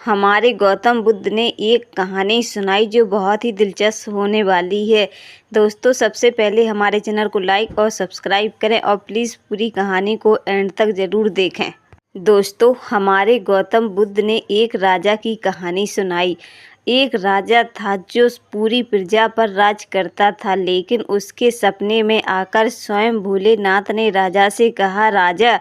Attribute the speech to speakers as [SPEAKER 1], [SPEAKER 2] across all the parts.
[SPEAKER 1] हमारे गौतम बुद्ध ने एक कहानी सुनाई जो बहुत ही दिलचस्प होने वाली है। दोस्तों, सबसे पहले हमारे चैनल को लाइक और सब्सक्राइब करें और प्लीज़ पूरी कहानी को एंड तक ज़रूर देखें। दोस्तों, हमारे गौतम बुद्ध ने एक राजा की कहानी सुनाई। एक राजा था जो पूरी प्रजा पर राज करता था, लेकिन उसके सपने में आकर स्वयं भोलेनाथ ने राजा से कहा, राजा,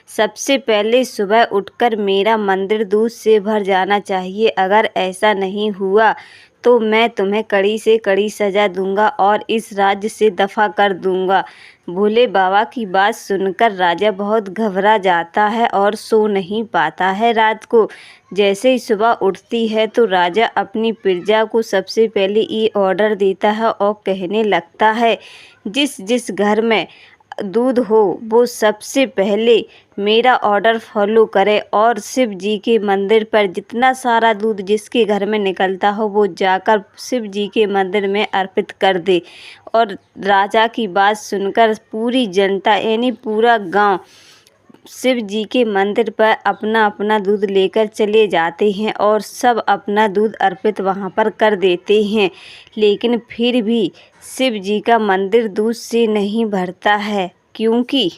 [SPEAKER 1] सबसे पहले सुबह उठकर मेरा मंदिर दूध से भर जाना चाहिए। अगर ऐसा नहीं हुआ तो मैं तुम्हें कड़ी से कड़ी सज़ा दूंगा और इस राज्य से दफ़ा कर दूंगा। भोले बाबा की बात सुनकर राजा बहुत घबरा जाता है और सो नहीं पाता है। रात को जैसे ही सुबह उठती है तो राजा अपनी प्रजा को सबसे पहले ये ऑर्डर देता है और कहने लगता है, जिस जिस घर में दूध हो वो सबसे पहले मेरा ऑर्डर फॉलो करे और शिव जी के मंदिर पर जितना सारा दूध जिसके घर में निकलता हो वो जाकर शिव जी के मंदिर में अर्पित कर दे। और राजा की बात सुनकर पूरी जनता यानी पूरा गांव शिव जी के मंदिर पर अपना अपना दूध लेकर चले जाते हैं और सब अपना दूध अर्पित वहां पर कर देते हैं। लेकिन फिर भी शिव जी का मंदिर दूध से नहीं भरता है, क्योंकि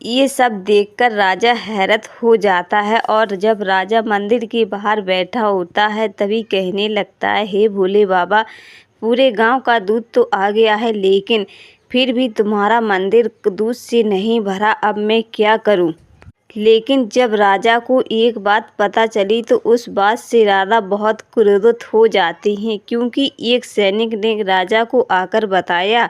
[SPEAKER 1] ये सब देखकर राजा हैरत हो जाता है। और जब राजा मंदिर के बाहर बैठा होता है तभी कहने लगता है, हे भोले बाबा, पूरे गांव का दूध तो आ गया है, लेकिन फिर भी तुम्हारा मंदिर दूध से नहीं भरा। अब मैं क्या करूं? लेकिन जब राजा को एक बात पता चली तो उस बात से राजा बहुत क्रोधित हो जाते हैं, क्योंकि एक सैनिक ने राजा को आकर बताया,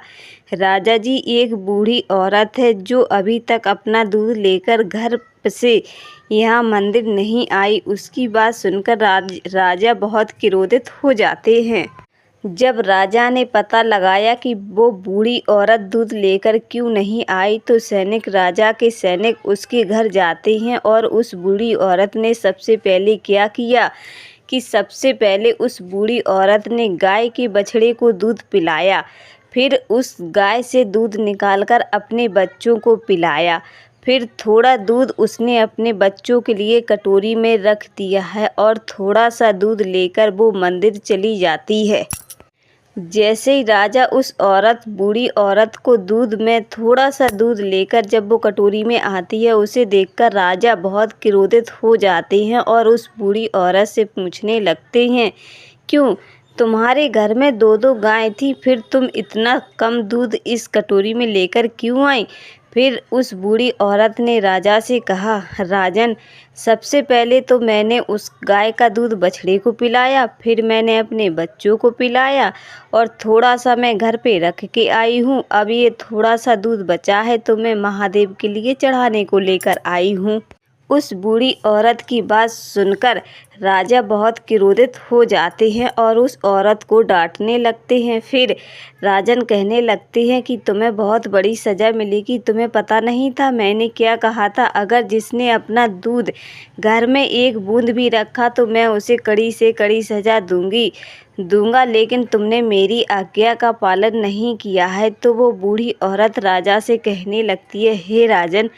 [SPEAKER 1] राजा जी, एक बूढ़ी औरत है जो अभी तक अपना दूध लेकर घर से यहाँ मंदिर नहीं आई। उसकी बात सुनकर राजा बहुत क्रोधित हो जाते हैं। जब राजा ने पता लगाया कि वो बूढ़ी औरत दूध लेकर क्यों नहीं आई तो राजा के सैनिक उसके घर जाते हैं। और उस बूढ़ी औरत ने सबसे पहले क्या किया कि सबसे पहले उस बूढ़ी औरत ने गाय के बछड़े को दूध पिलाया। फिर उस गाय से दूध निकालकर अपने बच्चों को पिलाया। फिर थोड़ा दूध उसने अपने बच्चों के लिए कटोरी में रख दिया है और थोड़ा सा दूध लेकर वो मंदिर चली जाती है। जैसे ही राजा उस बूढ़ी औरत को दूध में थोड़ा सा दूध लेकर जब वो कटोरी में आती है, उसे देखकर राजा बहुत क्रोधित हो जाते हैं और उस बूढ़ी औरत से पूछने लगते हैं, क्यों, तुम्हारे घर में दो दो गाय थी, फिर तुम इतना कम दूध इस कटोरी में लेकर क्यों आई? फिर उस बूढ़ी औरत ने राजा से कहा, राजन, सबसे पहले तो मैंने उस गाय का दूध बछड़े को पिलाया, फिर मैंने अपने बच्चों को पिलाया और थोड़ा सा मैं घर पे रख के आई हूँ। अब ये थोड़ा सा दूध बचा है तो मैं महादेव के लिए चढ़ाने को लेकर आई हूँ। उस बूढ़ी औरत की बात सुनकर राजा बहुत क्रोधित हो जाते हैं और उस औरत को डांटने लगते हैं। फिर राजन कहने लगते हैं कि तुम्हें बहुत बड़ी सज़ा मिलेगी। तुम्हें पता नहीं था मैंने क्या कहा था? अगर जिसने अपना दूध घर में एक बूंद भी रखा तो मैं उसे कड़ी से कड़ी सज़ा दूंगा, लेकिन तुमने मेरी आज्ञा का पालन नहीं किया है। तो वो बूढ़ी औरत राजा से कहने लगती है, हे राजन,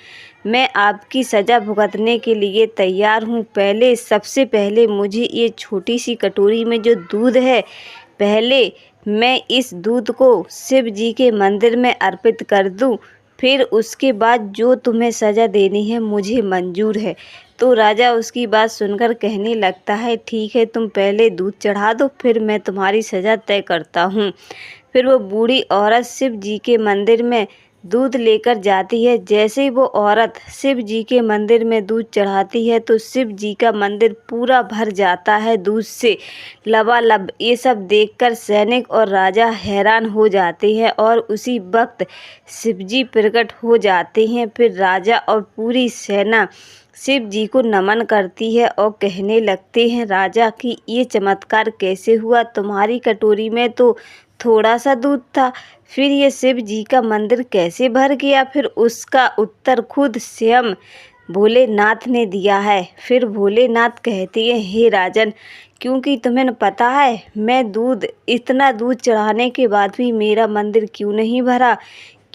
[SPEAKER 1] मैं आपकी सज़ा भुगतने के लिए तैयार हूँ। सबसे पहले मुझे ये छोटी सी कटोरी में जो दूध है, पहले मैं इस दूध को शिव जी के मंदिर में अर्पित कर दूँ, फिर उसके बाद जो तुम्हें सज़ा देनी है मुझे मंजूर है। तो राजा उसकी बात सुनकर कहने लगता है, ठीक है, तुम पहले दूध चढ़ा दो, फिर मैं तुम्हारी सज़ा तय करता हूँ। फिर वो बूढ़ी औरत शिव जी के मंदिर में दूध लेकर जाती है। जैसे ही वो औरत शिव जी के मंदिर में दूध चढ़ाती है तो शिव जी का मंदिर पूरा भर जाता है दूध से लबालब। ये सब देखकर सैनिक और राजा हैरान हो जाते हैं और उसी वक्त शिव जी प्रकट हो जाते हैं। फिर राजा और पूरी सेना शिव जी को नमन करती है और कहने लगते हैं, राजा, कि ये चमत्कार कैसे हुआ? तुम्हारी कटोरी में तो थोड़ा सा दूध था, फिर ये शिव जी का मंदिर कैसे भर गया? फिर उसका उत्तर खुद स्वयं भोलेनाथ ने दिया है। फिर भोलेनाथ कहते हैं, हे राजन, क्योंकि तुम्हें पता है मैं इतना दूध चढ़ाने के बाद भी मेरा मंदिर क्यों नहीं भरा?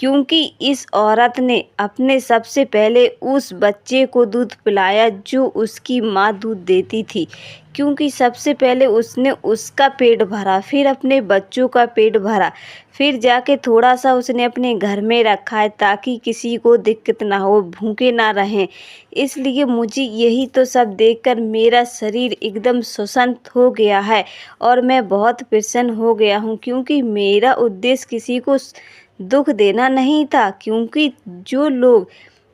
[SPEAKER 1] क्योंकि इस औरत ने अपने सबसे पहले उस बच्चे को दूध पिलाया जो उसकी माँ दूध देती थी, क्योंकि सबसे पहले उसने उसका पेट भरा, फिर अपने बच्चों का पेट भरा, फिर जाके थोड़ा सा उसने अपने घर में रखा है ताकि किसी को दिक्कत ना हो, भूखे ना रहें। इसलिए मुझे यही तो सब देखकर मेरा शरीर एकदम सुसंत हो गया है और मैं बहुत प्रसन्न हो गया हूँ, क्योंकि मेरा उद्देश्य किसी को दुख देना नहीं था। क्योंकि जो लोग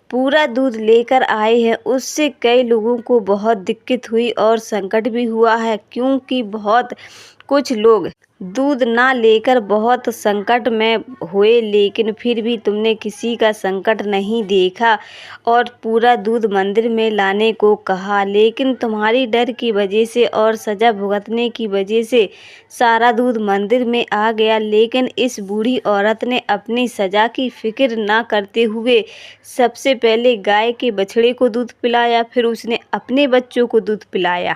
[SPEAKER 1] पूरा दूध लेकर आए हैं उससे कई लोगों को बहुत दिक्कत हुई और संकट भी हुआ है, क्योंकि बहुत कुछ लोग दूध ना लेकर बहुत संकट में हुए, लेकिन फिर भी तुमने किसी का संकट नहीं देखा और पूरा दूध मंदिर में लाने को कहा। लेकिन तुम्हारी डर की वजह से और सज़ा भुगतने की वजह से सारा दूध मंदिर में आ गया। लेकिन इस बूढ़ी औरत ने अपनी सज़ा की फिक्र ना करते हुए सबसे पहले गाय के बछड़े को दूध पिलाया, फिर उसने अपने बच्चों को दूध पिलाया,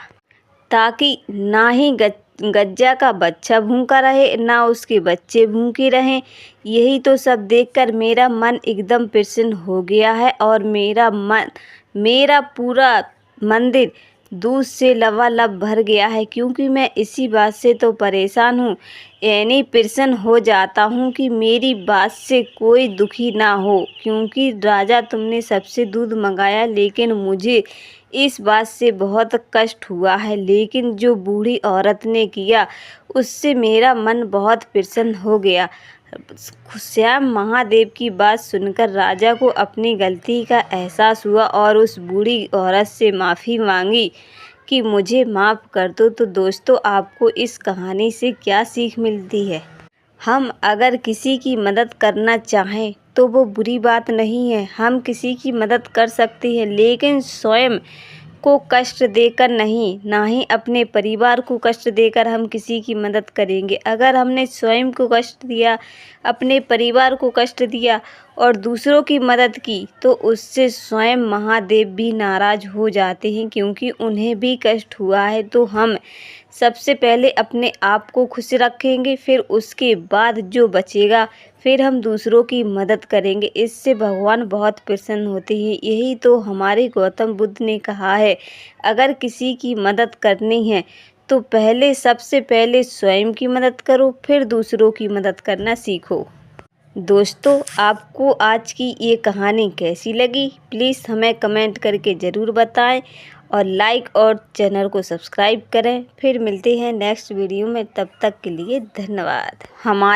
[SPEAKER 1] ताकि ना ही गज्जा का बच्चा भूखा रहे ना उसके बच्चे भूखे रहें। यही तो सब देखकर मेरा मन एकदम प्रसन्न हो गया है और मेरा पूरा मंदिर दूध से लबालब भर गया है, क्योंकि मैं इसी बात से तो परेशान हूँ, यानी प्रसन्न हो जाता हूँ कि मेरी बात से कोई दुखी ना हो। क्योंकि राजा तुमने सबसे दूध मंगाया, लेकिन मुझे इस बात से बहुत कष्ट हुआ है, लेकिन जो बूढ़ी औरत ने किया उससे मेरा मन बहुत प्रसन्न हो गया। श्याम महादेव की बात सुनकर राजा को अपनी गलती का एहसास हुआ और उस बूढ़ी औरत से माफ़ी मांगी कि मुझे माफ़ कर दो। तो दोस्तों, आपको इस कहानी से क्या सीख मिलती है? हम अगर किसी की मदद करना चाहें तो वो बुरी बात नहीं है, हम किसी की मदद कर सकते हैं, लेकिन स्वयं को कष्ट देकर नहीं, ना ही अपने परिवार को कष्ट देकर हम किसी की मदद करेंगे। अगर हमने स्वयं को कष्ट दिया, अपने परिवार को कष्ट दिया और दूसरों की मदद की, तो उससे स्वयं महादेव भी नाराज़ हो जाते हैं, क्योंकि उन्हें भी कष्ट हुआ है। तो हम सबसे पहले अपने आप को खुश रखेंगे, फिर उसके बाद जो बचेगा फिर हम दूसरों की मदद करेंगे। इससे भगवान बहुत प्रसन्न होते हैं। यही तो हमारे गौतम बुद्ध ने कहा है, अगर किसी की मदद करनी है तो सबसे पहले स्वयं की मदद करो, फिर दूसरों की मदद करना सीखो। दोस्तों, आपको आज की ये कहानी कैसी लगी? प्लीज़ हमें कमेंट करके ज़रूर बताएं और लाइक और चैनल को सब्सक्राइब करें। फिर मिलते हैं नेक्स्ट वीडियो में, तब तक के लिए धन्यवाद। हमारे